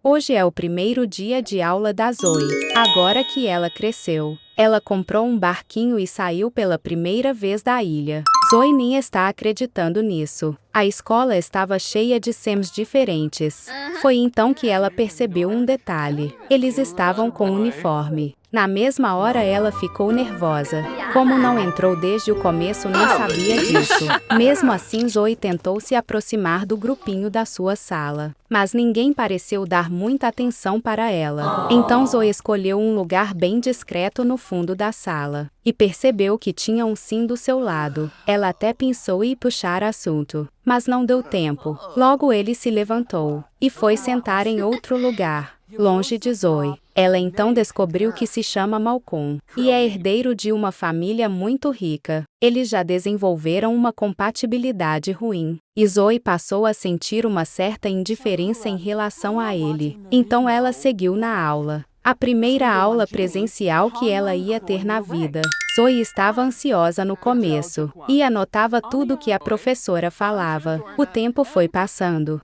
Hoje é o primeiro dia de aula da Zoe. Agora que ela cresceu, ela comprou um barquinho e saiu pela primeira vez da ilha. Zoe nem está acreditando nisso. A escola estava cheia de Sams diferentes. Foi então que ela percebeu um detalhe. Eles estavam com uniforme. Na mesma hora ela ficou nervosa. Como não entrou desde o começo, nem sabia disso. Mesmo assim, Zoe tentou se aproximar do grupinho da sua sala, mas ninguém pareceu dar muita atenção para ela. Então Zoe escolheu um lugar bem discreto no fundo da sala e percebeu que tinha um sim do seu lado. Ela até pensou em puxar assunto, mas não deu tempo. Logo ele se levantou e foi sentar em outro lugar, longe de Zoe. Ela então descobriu que se chama Malcolm e é herdeiro de uma família muito rica. Eles já desenvolveram uma compatibilidade ruim, e Zoe passou a sentir uma certa indiferença em relação a ele. Então ela seguiu na aula. A primeira aula presencial que ela ia ter na vida. Zoe estava ansiosa no começo e anotava tudo que a professora falava. O tempo foi passando.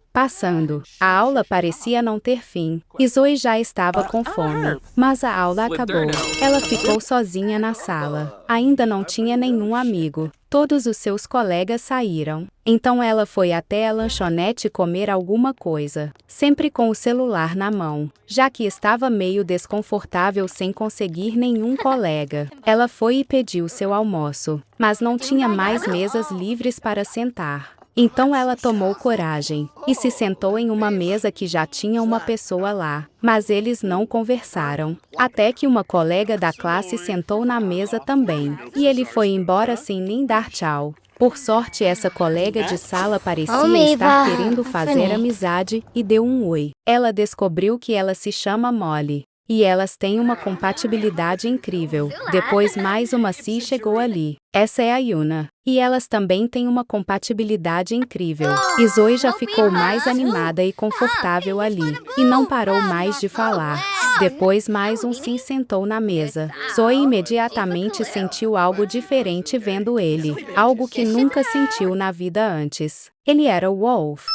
A aula parecia não ter fim, e Zoe já estava com fome. Mas a aula acabou. Ela ficou sozinha na sala. Ainda não tinha nenhum amigo. Todos os seus colegas saíram. Então ela foi até a lanchonete comer alguma coisa, sempre com o celular na mão, já que estava meio desconfortável sem conseguir nenhum colega. Ela foi e pediu seu almoço, mas não tinha mais mesas livres para sentar. Então ela tomou coragem e se sentou em uma mesa que já tinha uma pessoa lá, mas eles não conversaram, até que uma colega da classe sentou na mesa também, e ele foi embora sem nem dar tchau. Por sorte, essa colega de sala parecia estar querendo fazer amizade e deu um oi. Ela descobriu que ela se chama Molly. E elas têm uma compatibilidade incrível. Depois mais uma Si chegou ali. Essa é a Yuna. E elas também têm uma compatibilidade incrível. E Zoe já ficou mais animada e confortável ali. E não parou mais de falar. Depois mais um Sim sentou na mesa. Zoe imediatamente sentiu algo diferente vendo ele. Algo que nunca sentiu na vida antes. Ele era o Wolf.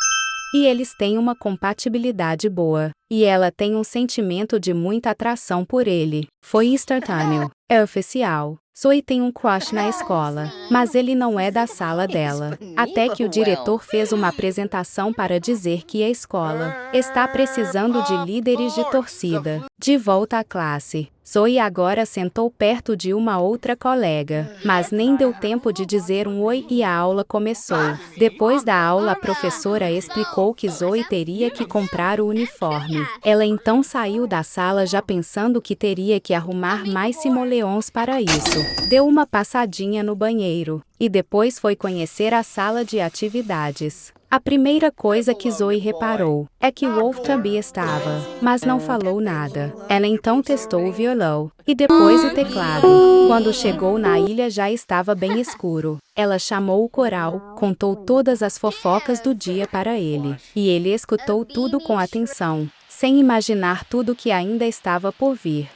E eles têm uma compatibilidade boa. E ela tem um sentimento de muita atração por ele. Foi instantâneo. É oficial. Zoe tem um crush na escola, mas ele não é da sala dela. Até que o diretor fez uma apresentação para dizer que a escola está precisando de líderes de torcida. De volta à classe, Zoe agora sentou perto de uma outra colega, mas nem deu tempo de dizer um oi e a aula começou. Depois da aula, a professora explicou que Zoe teria que comprar o uniforme. Ela então saiu da sala já pensando que teria que arrumar mais simoleons para isso. Deu uma passadinha no banheiro e depois foi conhecer a sala de atividades. A primeira coisa que Zoe reparou é que Wolf também estava, mas não falou nada. Ela então testou o violão e depois o teclado. Quando chegou na ilha já estava bem escuro. Ela chamou o coral, contou todas as fofocas do dia para ele, e ele escutou tudo com atenção, sem imaginar tudo que ainda estava por vir.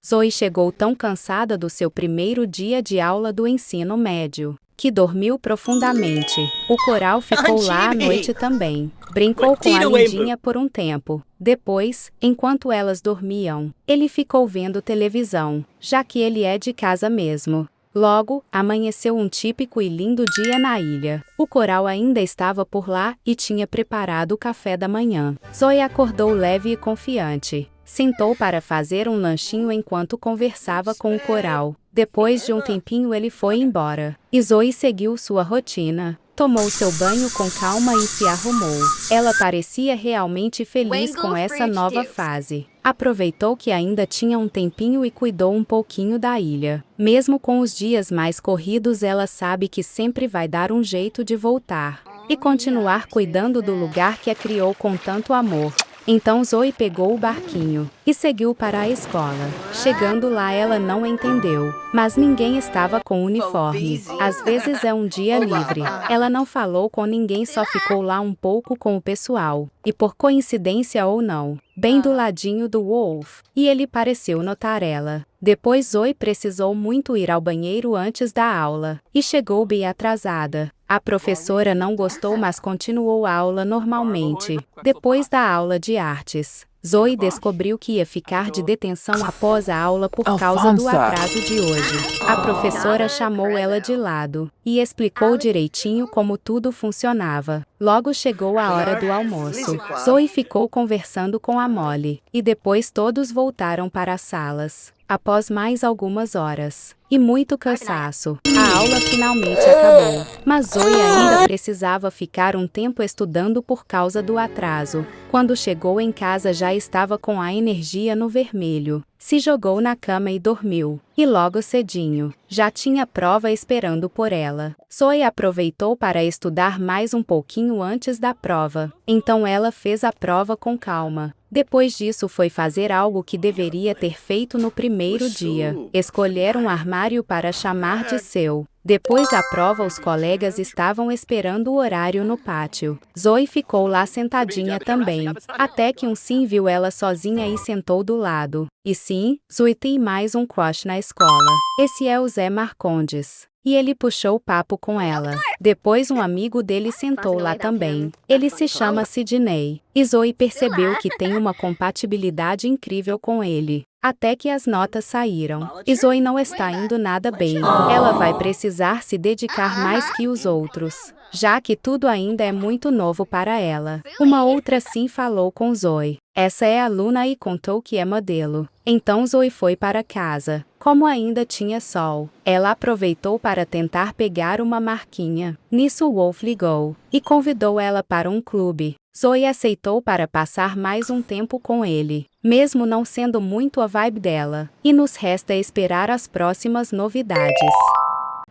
Zoe chegou tão cansada do seu primeiro dia de aula do ensino médio, que dormiu profundamente. O coral ficou lá à noite também. Brincou com a lindinha por um tempo. Depois, enquanto elas dormiam, ele ficou vendo televisão, já que ele é de casa mesmo. Logo, amanheceu um típico e lindo dia na ilha. O coral ainda estava por lá e tinha preparado o café da manhã. Zoe acordou leve e confiante. Sentou para fazer um lanchinho enquanto conversava com o coral. Depois de um tempinho ele foi embora. E Zoe seguiu sua rotina. Tomou seu banho com calma e se arrumou. Ela parecia realmente feliz com essa nova fase. Aproveitou que ainda tinha um tempinho e cuidou um pouquinho da ilha. Mesmo com os dias mais corridos, ela sabe que sempre vai dar um jeito de voltar e continuar cuidando do lugar que a criou com tanto amor. Então Zoe pegou o barquinho e seguiu para a escola. Chegando lá ela não entendeu, mas ninguém estava com uniforme. Às vezes é um dia livre. Ela não falou com ninguém, só ficou lá um pouco com o pessoal. E por coincidência ou não, bem do ladinho do Wolf, e ele pareceu notar ela. Depois Zoe precisou muito ir ao banheiro antes da aula, e chegou bem atrasada. A professora não gostou, mas continuou a aula normalmente. Depois da aula de artes, Zoe descobriu que ia ficar de detenção após a aula por causa do atraso de hoje. A professora chamou ela de lado e explicou direitinho como tudo funcionava. Logo chegou a hora do almoço. Zoe ficou conversando com a Molly e depois todos voltaram para as salas. Após mais algumas horas e muito cansaço, a aula finalmente acabou. Mas Zoe ainda precisava ficar um tempo estudando por causa do atraso. Quando chegou em casa já estava com a energia no vermelho. Se jogou na cama e dormiu. E logo cedinho, já tinha prova esperando por ela. Zoe aproveitou para estudar mais um pouquinho antes da prova. Então ela fez a prova com calma. Depois disso foi fazer algo que deveria ter feito no primeiro dia. Escolher um armário para chamar de seu. Depois da prova os colegas estavam esperando o horário no pátio. Zoe ficou lá sentadinha também. Até que um sim viu ela sozinha e sentou do lado. E sim, Zoe tem mais um crush na escola. Esse é o Zé Marcondes. E ele puxou o papo com ela. Depois um amigo dele sentou lá também. Ele se chama Sidney. E Zoe percebeu que tem uma compatibilidade incrível com ele. Até que as notas saíram. E Zoe não está indo nada bem. Ela vai precisar se dedicar mais que os outros, já que tudo ainda é muito novo para ela. Uma outra sim falou com Zoe. Essa é a Luna e contou que é modelo. Então Zoe foi para casa. Como ainda tinha sol, ela aproveitou para tentar pegar uma marquinha. Nisso Wolf ligou e convidou ela para um clube. Zoe aceitou para passar mais um tempo com ele, mesmo não sendo muito a vibe dela. E nos resta esperar as próximas novidades.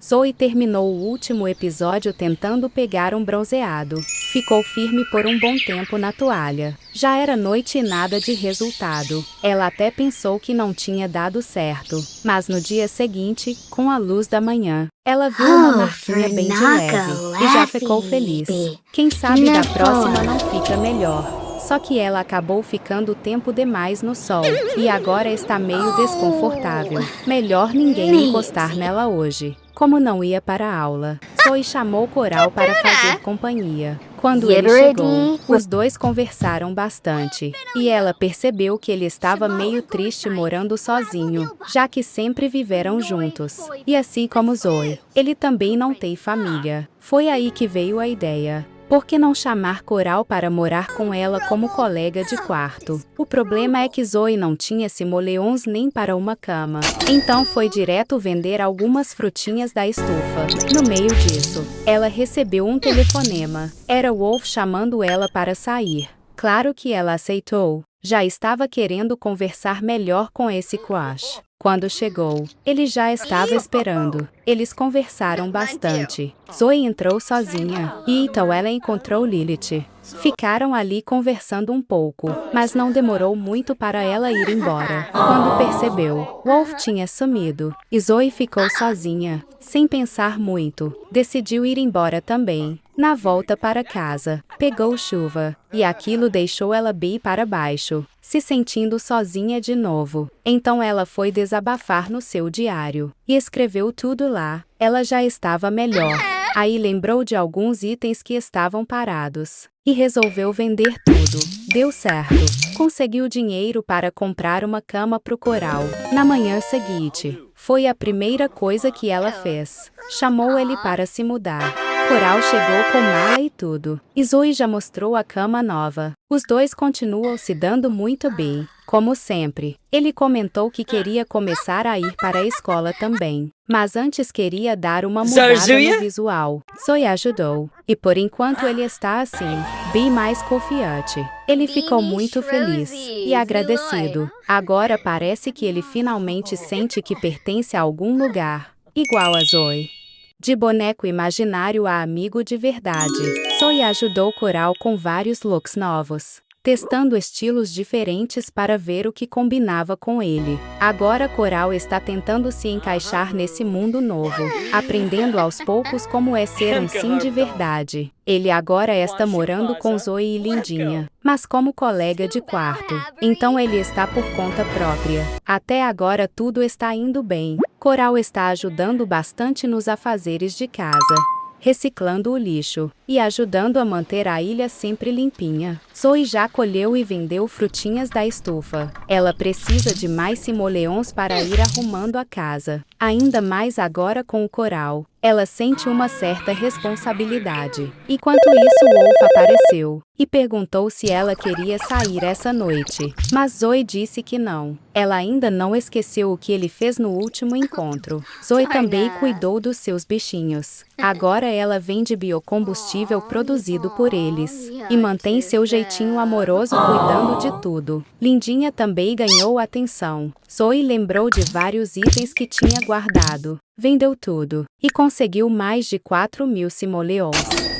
Zoe terminou o último episódio tentando pegar um bronzeado. Ficou firme por um bom tempo na toalha. Já era noite e nada de resultado. Ela até pensou que não tinha dado certo. Mas no dia seguinte, com a luz da manhã, ela viu uma marquinha bem de leve e já ficou feliz. Quem sabe da próxima não fica melhor. Só que ela acabou ficando tempo demais no sol e agora está meio desconfortável. Melhor ninguém encostar nela hoje. Como não ia para a aula, Zoe chamou Coral para fazer companhia. Quando ele chegou, os dois conversaram bastante, e ela percebeu que ele estava meio triste morando sozinho, já que sempre viveram juntos. E assim como Zoe, ele também não tem família. Foi aí que veio a ideia. Por que não chamar Coral para morar com ela como colega de quarto? O problema é que Zoe não tinha simoleons nem para uma cama. Então foi direto vender algumas frutinhas da estufa. No meio disso, ela recebeu um telefonema. Era Wolf chamando ela para sair. Claro que ela aceitou. Já estava querendo conversar melhor com esse crush. Quando chegou, ele já estava esperando. Eles conversaram bastante. Zoe entrou sozinha, e então ela encontrou Lilith. Ficaram ali conversando um pouco, mas não demorou muito para ela ir embora. Quando percebeu, Wolf tinha sumido, e Zoe ficou sozinha. Sem pensar muito, decidiu ir embora também. Na volta para casa, pegou chuva, e aquilo deixou ela bem para baixo, se sentindo sozinha de novo. Então ela foi desabafar no seu diário, e escreveu tudo lá. Ela já estava melhor. Aí lembrou de alguns itens que estavam parados, e resolveu vender tudo. Deu certo. Conseguiu dinheiro para comprar uma cama pro Coral. Na manhã seguinte, foi a primeira coisa que ela fez. Chamou ele para se mudar. Coral chegou com mala e tudo. E Zoe já mostrou a cama nova. Os dois continuam se dando muito bem, como sempre. Ele comentou que queria começar a ir para a escola também, mas antes queria dar uma mudada no visual. Zoe ajudou, e por enquanto ele está assim, bem mais confiante. Ele ficou muito feliz e agradecido. Agora parece que ele finalmente sente que pertence a algum lugar, igual a Zoe. De boneco imaginário a amigo de verdade, Zoe ajudou Coral com vários looks novos, testando estilos diferentes para ver o que combinava com ele. Agora Coral está tentando se encaixar nesse mundo novo, aprendendo aos poucos como é ser um sim de verdade. Ele agora está morando com Zoe e Lindinha, mas como colega de quarto. Então ele está por conta própria. Até agora tudo está indo bem. Coral está ajudando bastante nos afazeres de casa. reciclando o lixo e ajudando a manter a ilha sempre limpinha. Zoe já colheu e vendeu frutinhas da estufa. Ela precisa de mais simoleons para ir arrumando a casa. Ainda mais agora com o coral. Ela sente uma certa responsabilidade. Enquanto isso, Wolf apareceu e perguntou se ela queria sair essa noite. Mas Zoe disse que não. Ela ainda não esqueceu o que ele fez no último encontro. Zoe também cuidou dos seus bichinhos. Agora ela vende biocombustível produzido por eles e mantém seu jeitinho amoroso cuidando de tudo. Lindinha também ganhou atenção. Zoe lembrou de vários itens que tinha guardado. Vendeu tudo e conseguiu mais de 4.000 simoleons.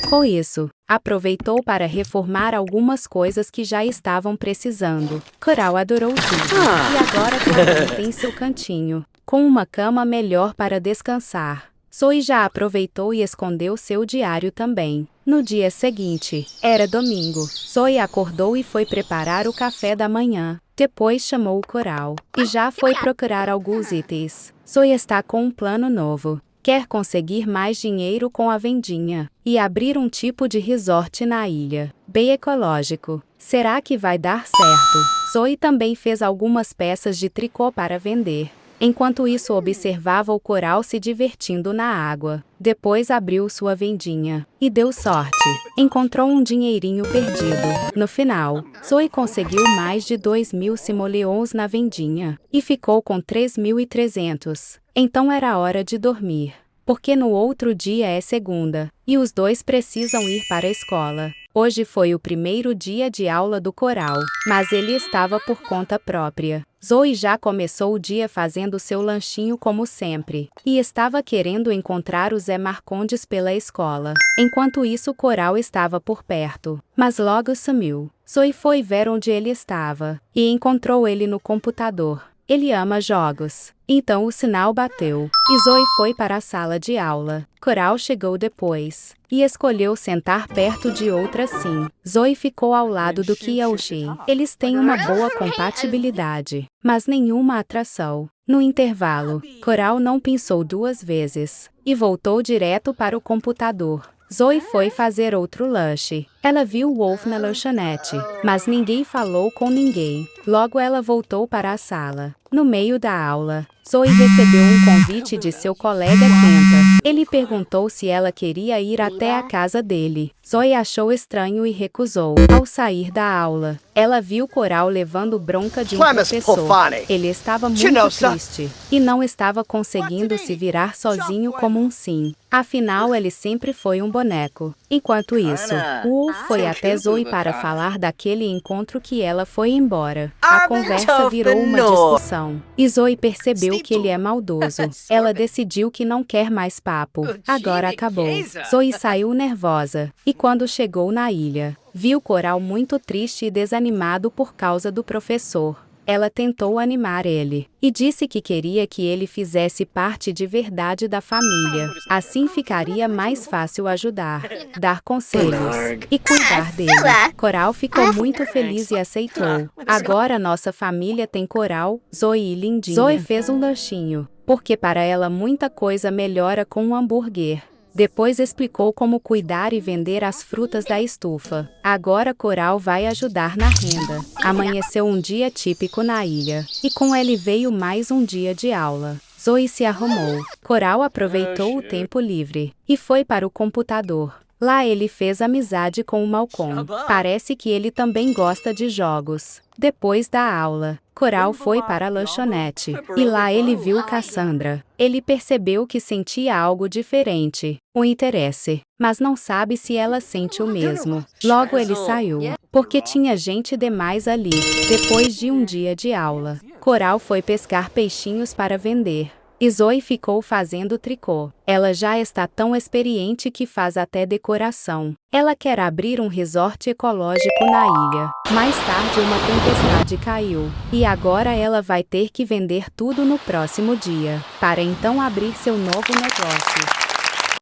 Com isso, aproveitou para reformar algumas coisas que já estavam precisando. Coral adorou tudo e agora cada um tem seu cantinho, com uma cama melhor para descansar. Zoe já aproveitou e escondeu seu diário também. No dia seguinte, era domingo. Zoe acordou e foi preparar o café da manhã. Depois chamou o Coral e já foi procurar alguns itens. Zoe está com um plano novo. Quer conseguir mais dinheiro com a vendinha e abrir um tipo de resort na ilha, bem ecológico. Será que vai dar certo? Zoe também fez algumas peças de tricô para vender. Enquanto isso, observava o Coral se divertindo na água. Depois abriu sua vendinha e deu sorte. Encontrou um dinheirinho perdido. No final, Zoe conseguiu mais de 2.000 simoleons na vendinha e ficou com 3.300. Então era hora de dormir, porque no outro dia é segunda e os dois precisam ir para a escola. Hoje foi o primeiro dia de aula do Coral, mas ele estava por conta própria. Zoe já começou o dia fazendo seu lanchinho como sempre, e estava querendo encontrar o Zé Marcondes pela escola. Enquanto isso, Coral estava por perto, mas logo sumiu. Zoe foi ver onde ele estava, e encontrou ele no computador. Ele ama jogos. Então o sinal bateu, e Zoe foi para a sala de aula. Coral chegou depois, e escolheu sentar perto de outra sim. Zoe ficou ao lado do Kyoshi. Eles têm uma boa compatibilidade, mas nenhuma atração. No intervalo, Coral não pensou duas vezes, e voltou direto para o computador. Zoe foi fazer outro lanche. Ela viu Wolf na lanchonete, mas ninguém falou com ninguém. Logo ela voltou para a sala. No meio da aula, Zoe recebeu um convite de seu colega Kenta. Ele perguntou se ela queria ir até a casa dele. Zoe achou estranho e recusou. Ao sair da aula, ela viu Coral levando bronca de um professor. Ele estava muito triste e não estava conseguindo se virar sozinho como um sim. Afinal, ele sempre foi um boneco. Enquanto isso, Wolf foi até Zoe para falar daquele encontro que ela foi embora. A conversa virou uma discussão, e Zoe percebeu que ele é maldoso. Ela decidiu que não quer mais papo. Agora acabou. Zoe saiu nervosa, e quando chegou na ilha, viu Coral muito triste e desanimado por causa do professor. Ela tentou animar ele e disse que queria que ele fizesse parte de verdade da família. Assim ficaria mais fácil ajudar, dar conselhos e cuidar dele. Coral ficou muito feliz e aceitou. Agora nossa família tem Coral, Zoe e Lindinha. Zoe fez um lanchinho, porque para ela muita coisa melhora com um hambúrguer. Depois explicou como cuidar e vender as frutas da estufa. Agora Coral vai ajudar na renda. Amanheceu um dia típico na ilha, e com ele veio mais um dia de aula. Zoe se arrumou. Coral aproveitou o tempo livre e foi para o computador. Lá ele fez amizade com o Malcolm. Parece que ele também gosta de jogos. Depois da aula, Coral foi para a lanchonete, e lá ele viu Cassandra. Ele percebeu que sentia algo diferente, um interesse, mas não sabe se ela sente o mesmo. Logo ele saiu, porque tinha gente demais ali. Depois de um dia de aula, Coral foi pescar peixinhos para vender. E Zoe ficou fazendo tricô. Ela já está tão experiente que faz até decoração. Ela quer abrir um resort ecológico na ilha. Mais tarde uma tempestade caiu, e agora ela vai ter que vender tudo no próximo dia, para então abrir seu novo negócio.